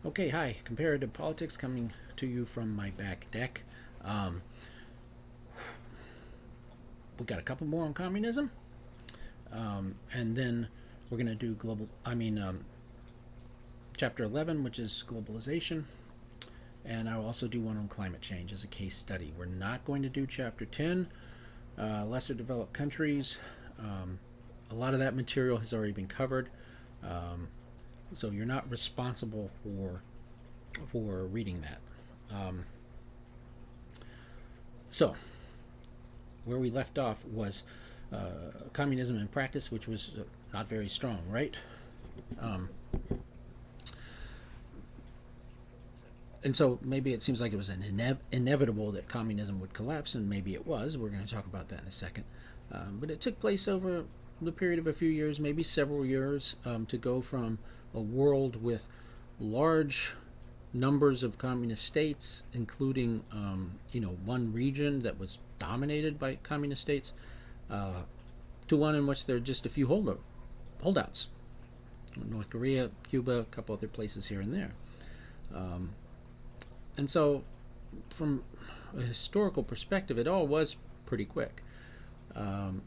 Okay, hi. Comparative politics coming to you from my back deck. Um, we got a couple more on communism, and then we're going to do chapter 11, which is globalization, and I'll also do one on climate change as a case study. We're not going to do chapter 10, lesser developed countries. Um, a lot of that material has already been covered, um, so you're not responsible for reading that. Um, so where we left off was communism in practice, which was not very strong, right? Um, and so maybe it seems like it was inevitable that communism would collapse, and maybe it was. We're going to talk about that in a second. But it took place over the period of a few years, maybe several years, to go from a world with large numbers of communist states, including one region that was dominated by communist states, to one in which there are just a few holdouts. North Korea, Cuba, a couple other places here and there. Um, and so, from a historical perspective, it all was pretty quick. Um,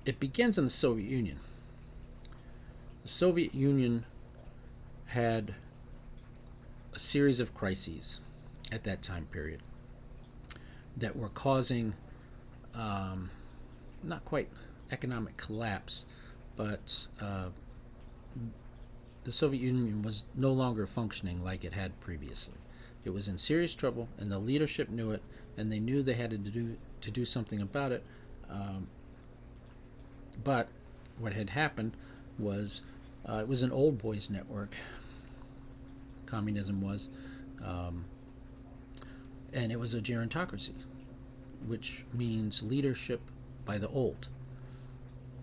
it begins in the Soviet Union. The Soviet Union had a series of crises at that time period that were causing not quite economic collapse, but the Soviet Union was no longer functioning like it had previously. It was in serious trouble, and the leadership knew it, and they knew they had to do something about it. Um, but what had happened was it was an old boys network. Communism was, um, and it was a gerontocracy, which means leadership by the old,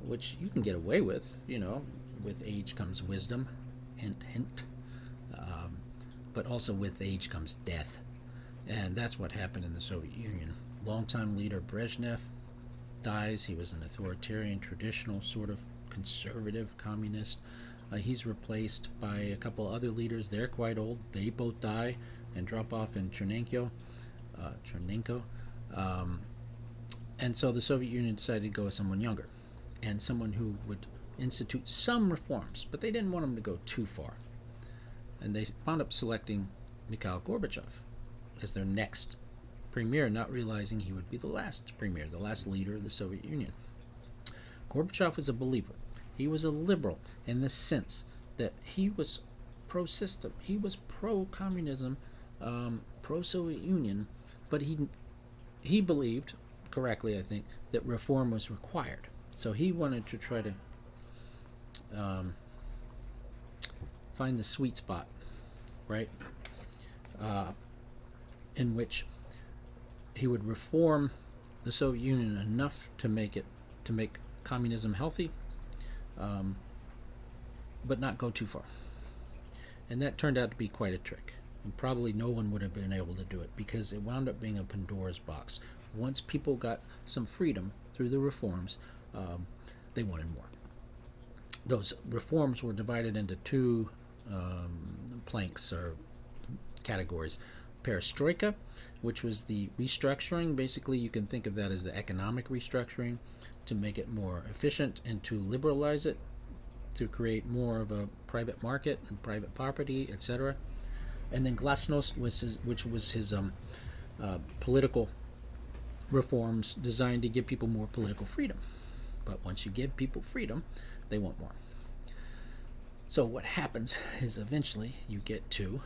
which you can get away with. With age comes wisdom, hint, hint. Um, but also with age comes death, and that's what happened in the Soviet Union. Longtime leader Brezhnev dies. He was an authoritarian, traditional sort of conservative communist. He's replaced by a couple other leaders. They're quite old. They both die and drop off in Chernenko. Um, and so the Soviet Union decided to go with someone younger and someone who would institute some reforms, but they didn't want him to go too far. And they wound up selecting Mikhail Gorbachev as their next premier, not realizing he would be the last premier, the last leader of the Soviet Union. Gorbachev was a believer. He was a liberal in the sense that he was pro-system. He was pro-communism, pro-Soviet Union, but he believed, correctly I think, that reform was required. So he wanted to try to find the sweet spot, right? In which he would reform the Soviet Union enough to make communism healthy, but not go too far. And that turned out to be quite a trick. And probably no one would have been able to do it because it wound up being a Pandora's box. Once people got some freedom through the reforms, they wanted more. Those reforms were divided into two planks or categories. Perestroika, which was the restructuring. Basically, you can think of that as the economic restructuring to make it more efficient and to liberalize it, to create more of a private market and private property, etc. And then Glasnost, which was his political reforms designed to give people more political freedom. But once you give people freedom, they want more. So what happens is eventually you get to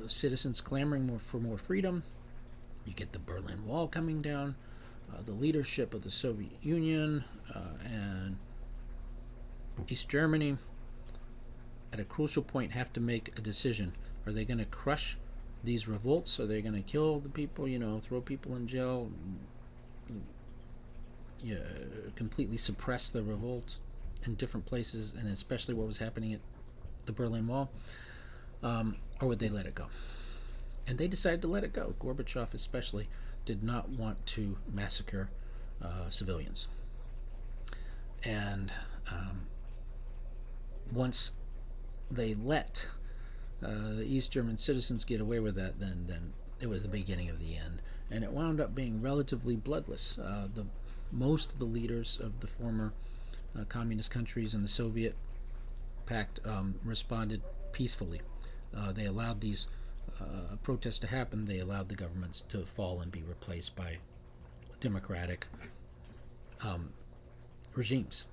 citizens clamoring for more freedom. You get the Berlin Wall coming down. The leadership of the Soviet Union and East Germany at a crucial point have to make a decision. Are they going to crush these revolts? Are they going to kill the people, throw people in jail, completely suppress the revolt in different places, and especially what was happening at the Berlin Wall? Or would they let it go? And they decided to let it go. Gorbachev especially did not want to massacre civilians. And once they let the East German citizens get away with that, then it was the beginning of the end, and it wound up being relatively bloodless. The most of the leaders of the former communist countries in the Soviet Pact responded peacefully. They allowed these protests to happen. They allowed the governments to fall and be replaced by democratic regimes.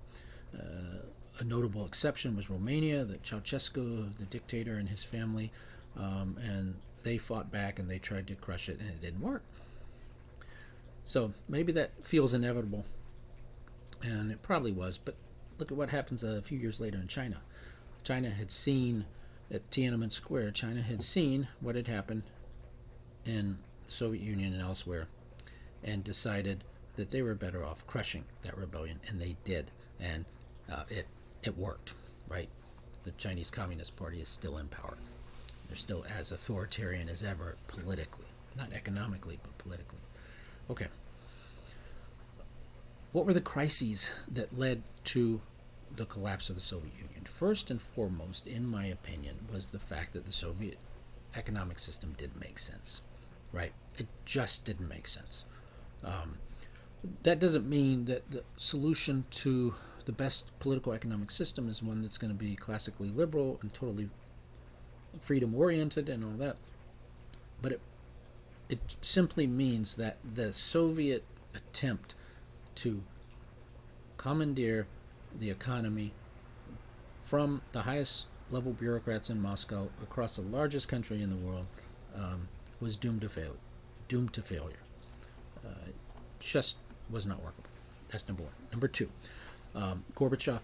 A notable exception was Romania, that Ceausescu, the dictator, and his family, and they fought back and they tried to crush it, and it didn't work. So maybe that feels inevitable, and it probably was, but look at what happens a few years later in China. China had seen at Tiananmen Square, China had seen what had happened in the Soviet Union and elsewhere, and decided that they were better off crushing that rebellion, and they did, and it worked, right? The Chinese Communist Party is still in power. They're still as authoritarian as ever politically, not economically, but politically. Okay. What were the crises that led to the collapse of the Soviet Union? First and foremost, in my opinion, was the fact that the Soviet economic system didn't make sense, right? It just didn't make sense. That doesn't mean that the solution to the best political economic system is one that's going to be classically liberal and totally freedom oriented and all that. But it simply means that the Soviet attempt to commandeer the economy from the highest level bureaucrats in Moscow across the largest country in the world was doomed to failure. It just was not workable. That's number one. Number two, Gorbachev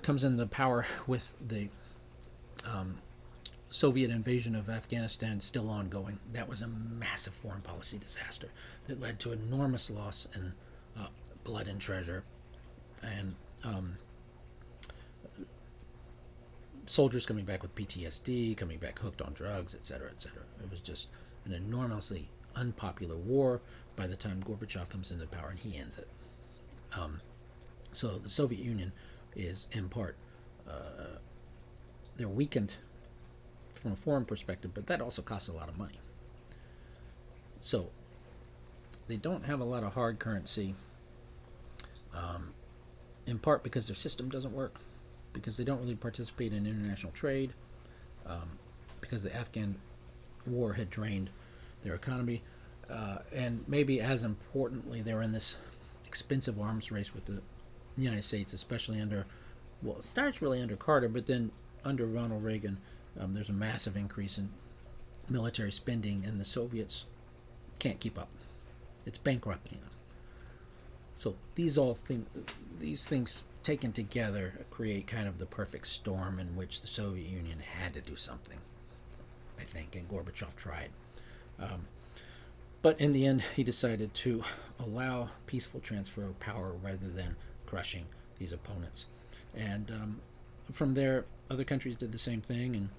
comes into power with the Soviet invasion of Afghanistan still ongoing. That was a massive foreign policy disaster that led to enormous loss in blood and treasure, and soldiers coming back with PTSD, coming back hooked on drugs, etc., etc. It was just an enormously unpopular war by the time Gorbachev comes into power, and he ends it. So the Soviet Union is, in part, they're weakened from a foreign perspective, but that also costs a lot of money. So they don't have a lot of hard currency, in part because their system doesn't work, because they don't really participate in international trade, because the Afghan war had drained their economy, and maybe as importantly, they're in this expensive arms race with the United States, especially under, well, it starts really under Carter, but then under Ronald Reagan, there's a massive increase in military spending, and the Soviets can't keep up. It's bankrupting them. So these things taken together create kind of the perfect storm in which the Soviet Union had to do something, I think, and Gorbachev tried. But in the end, he decided to allow peaceful transfer of power rather than crushing these opponents. And from there, other countries did the same thing, and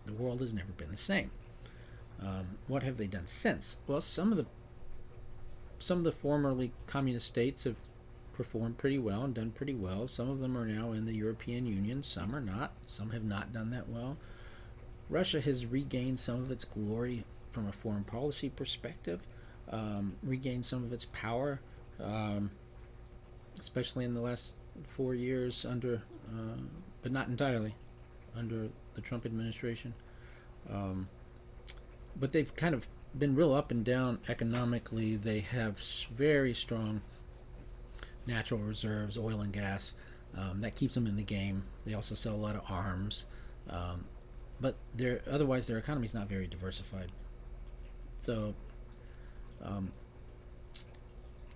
the world has never been the same. What have they done since? Well, some of the formerly communist states have performed pretty well and done pretty well. Some of them are now in the European Union. Some are not. Some have not done that well. Russia has regained some of its glory from a foreign policy perspective, regained some of its power, especially in the last 4 years under, but not entirely, under the Trump administration. But they've kind of been real up and down economically. They have very strong natural reserves, oil and gas. That keeps them in the game. They also sell a lot of arms. But otherwise their economy is not very diversified. So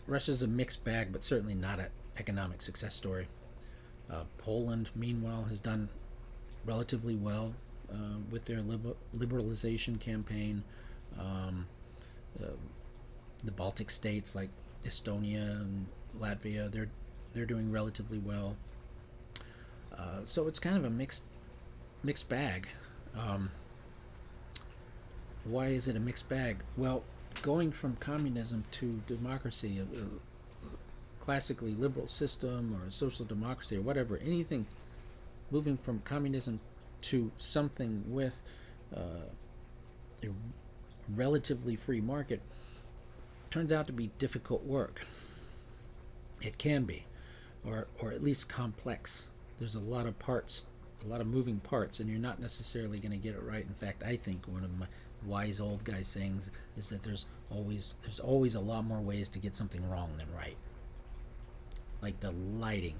Russia's a mixed bag, but certainly not an economic success story. Poland, meanwhile, has done relatively well with their liberalization campaign. The Baltic states like Estonia and Latvia, they're doing relatively well. So it's kind of a mixed bag. Why is it a mixed bag? Well, going from communism to democracy, a classically liberal system or a social democracy or whatever, anything moving from communism to something with a relatively free market turns out to be difficult work. It can be, or at least complex. There's a lot of parts, a lot of moving parts, and you're not necessarily going to get it right. In fact, I think one of my wise old guy sayings is that there's always a lot more ways to get something wrong than right. Like the lighting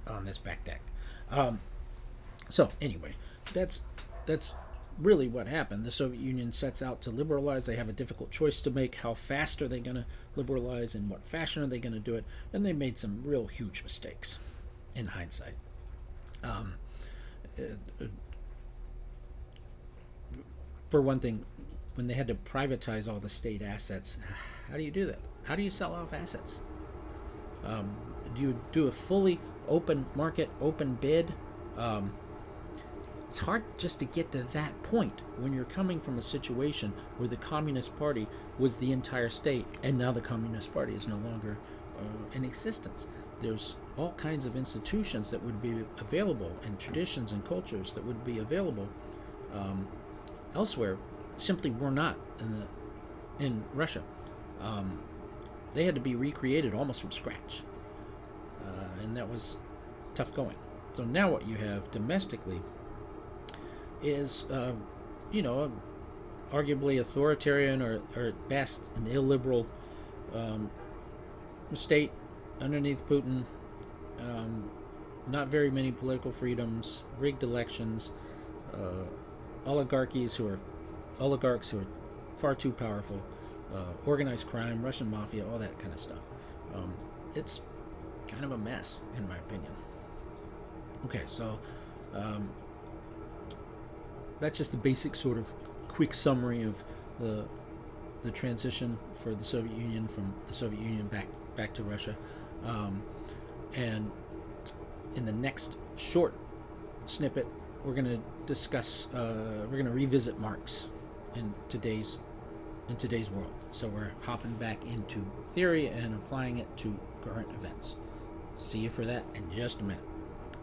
on this back deck. Um, so anyway, that's really what happened. The Soviet Union sets out to liberalize. They have a difficult choice to make. How fast are they going to liberalize? In what fashion are they going to do it? And they made some real huge mistakes in hindsight. Um, uh, for one thing, when they had to privatize all the state assets, how do you do that? How do you sell off assets? Um, do you do a fully open market, open bid? Um, it's hard just to get to that point when you're coming from a situation where the Communist Party was the entire state, and now the Communist Party is no longer in existence. There's all kinds of institutions that would be available, and traditions and cultures that would be available um, elsewhere, simply were not in Russia. Um, they had to be recreated almost from scratch, and that was tough going. So now what you have domestically is, you know, arguably authoritarian, or at best an illiberal um, state underneath Putin. Not very many political freedoms, rigged elections, uh, oligarchs who are far too powerful, organized crime, Russian mafia, all that kind of stuff. It's kind of a mess, in my opinion. Okay, so um, that's just the basic sort of quick summary of the transition for the Soviet Union, from the Soviet Union back to Russia. And in the next short snippet, we're going to discuss, we're going to revisit Marx in today's world. So we're hopping back into theory and applying it to current events. See you for that in just a minute.